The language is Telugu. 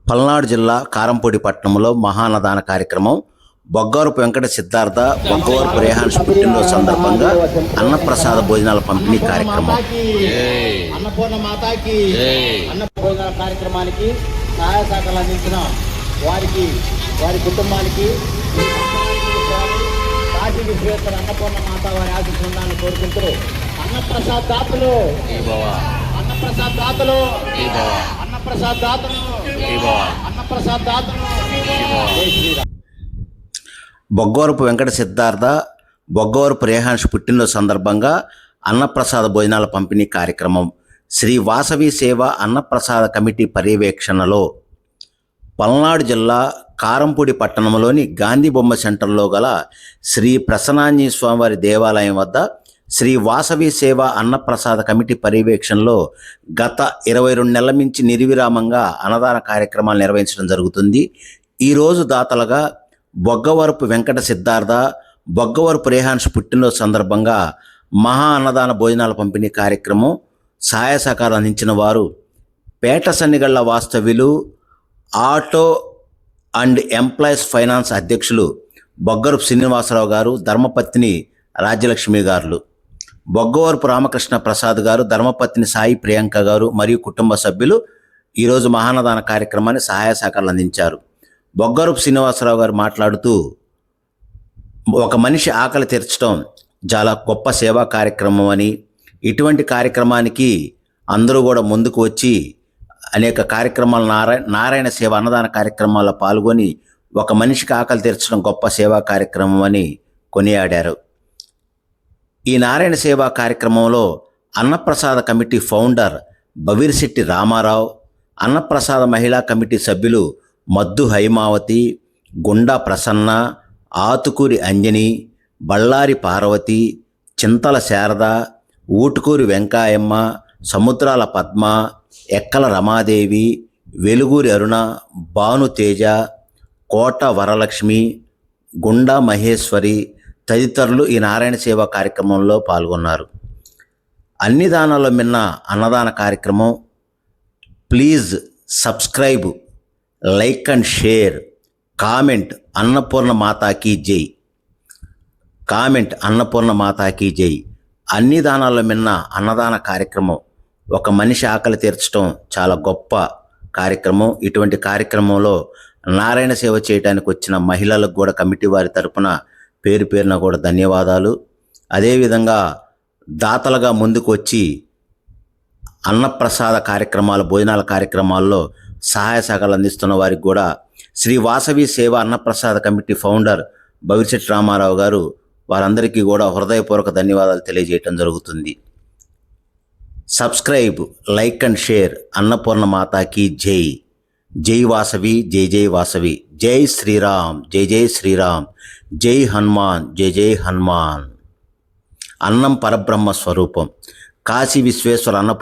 పల్నాడు జిల్లా కారంపూడి పట్టణంలో మహానదాన కార్యక్రమం బొగ్గవరపు వెంకట సిద్ధార్థ బొగ్గవరపు రేహాన్స్ పుట్టినరోజు సందర్భంగా అన్నప్రసాద భోజనాల పంపిణీ కార్యక్రమం. అన్నపూర్ణ మాతాకి అన్న భోజనాల కార్యక్రమానికి సహాయ సహకారాలు అందించిన వారికి వారి కుటుంబానికి కాశీ విశ్వేశ్వర అన్నపూర్ణ మాత వారి ఆశీస్సులను కోరుకుంటూ అన్నప్రసాద్ దాతలు అన్నప్రసాద్ దాతలు అన్నప్రసాద్ దాతలు అన్నప్రసాద్ దాతలు. బొగ్గవరపు వెంకట సిద్ధార్థ బొగ్గవరపు రేహాన్స్ పుట్టినరోజు సందర్భంగా అన్నప్రసాద భోజనాల పంపిణీ కార్యక్రమం శ్రీ వాసవి సేవ అన్నప్రసాద కమిటీ పర్యవేక్షణలో పల్నాడు జిల్లా కారంపూడి పట్టణంలోని గాంధీ బొమ్మ సెంటర్లో గల శ్రీ ప్రసన్నాంజనేయ స్వామివారి దేవాలయం వద్ద శ్రీ వాసవి సేవ అన్నప్రసాద కమిటీ పర్యవేక్షణలో గత 22 నెలల నుంచి నిర్విరామంగా అన్నదాన కార్యక్రమాలు నిర్వహించడం జరుగుతుంది. ఈరోజు దాతలుగా బొగ్గవరపు వెంకట సిద్ధార్థ బొగ్గవరపు రేహాన్స్ పుట్టినరోజు సందర్భంగా మహా అన్నదాన భోజనాల పంపిణీ కార్యక్రమం సహాయ సహకారం అందించిన వారు పేట సన్నిగళ్ల వాస్తవ్యులు ఆటో అండ్ ఎంప్లాయీస్ ఫైనాన్స్ అధ్యక్షులు బొగ్గవరపు శ్రీనివాసరావు గారు, ధర్మపత్ని రాజ్యలక్ష్మి గారు, బొగ్గవరపు రామకృష్ణ ప్రసాద్ గారు, ధర్మపత్ని సాయి ప్రియాంక గారు మరియు కుటుంబ సభ్యులు ఈరోజు మహానదాన కార్యక్రమాన్ని సహాయ సహకారాలు అందించారు. బొగ్గవరపు శ్రీనివాసరావు గారు మాట్లాడుతూ, ఒక మనిషి ఆకలి తీర్చడం చాలా గొప్ప సేవా కార్యక్రమం అని, ఇటువంటి కార్యక్రమానికి అందరూ కూడా ముందుకు వచ్చి అనేక కార్యక్రమాలు నారాయణ సేవ అన్నదాన కార్యక్రమాల్లో పాల్గొని ఒక మనిషికి ఆకలి తీర్చడం గొప్ప సేవా కార్యక్రమం అని కొనియాడారు. ఈ నారాయణ సేవా కార్యక్రమంలో అన్నప్రసాద కమిటీ ఫౌండర్ బవీర్శెట్టి రామారావు, అన్నప్రసాద మహిళా కమిటీ సభ్యులు మద్దు హైమావతి, గుండా ప్రసన్న, ఆతుకూరి అంజని, బళ్ళారి పార్వతి, చింతల శారద, ఊటుకూరి వెంకాయమ్మ, సముద్రాల పద్మ, ఎక్కల రమాదేవి, వెలుగూరి అరుణ, భానుతేజ, కోట వరలక్ష్మి, గుండా మహేశ్వరి తదితరులు ఈ నారాయణ సేవా కార్యక్రమంలో పాల్గొన్నారు. అన్ని దానాల్లో మిన్న అన్నదాన కార్యక్రమం. Please subscribe, like and share, comment Annapurna మాతాకి జై, కామెంట్ అన్నపూర్ణ మాతాకి జై. అన్ని దానాల్లో మిన్న అన్నదాన కార్యక్రమం ఒక మనిషి ఆకలి తీర్చడం చాలా గొప్ప కార్యక్రమం. ఇటువంటి కార్యక్రమంలో నారాయణ సేవ చేయడానికి వచ్చిన మహిళలకు కూడా కమిటీ వారి తరపున పేరు పేరున కూడా ధన్యవాదాలు. అదేవిధంగా దాతలుగా ముందుకు వచ్చి అన్నప్రసాద కార్యక్రమాలు భోజనాల కార్యక్రమాల్లో సహాయ సహకారాలు అందిస్తున్న వారికి కూడా శ్రీ వాసవి సేవ అన్నప్రసాద కమిటీ ఫౌండర్ బవీర్శెట్టి రామారావు గారు వారందరికీ కూడా హృదయపూర్వక ధన్యవాదాలు తెలియజేయటం జరుగుతుంది. Subscribe, like and share. Annapurna మాతాకి జై. జై వాసవి, జై జై వాసవి. జై శ్రీరామ్, జై జై శ్రీరామ్. జై హనుమాన్, జై జై హనుమాన్. అన్నం పరబ్రహ్మ స్వరూపం. కాశీ విశ్వేశ్వర అన్నపూర్ణ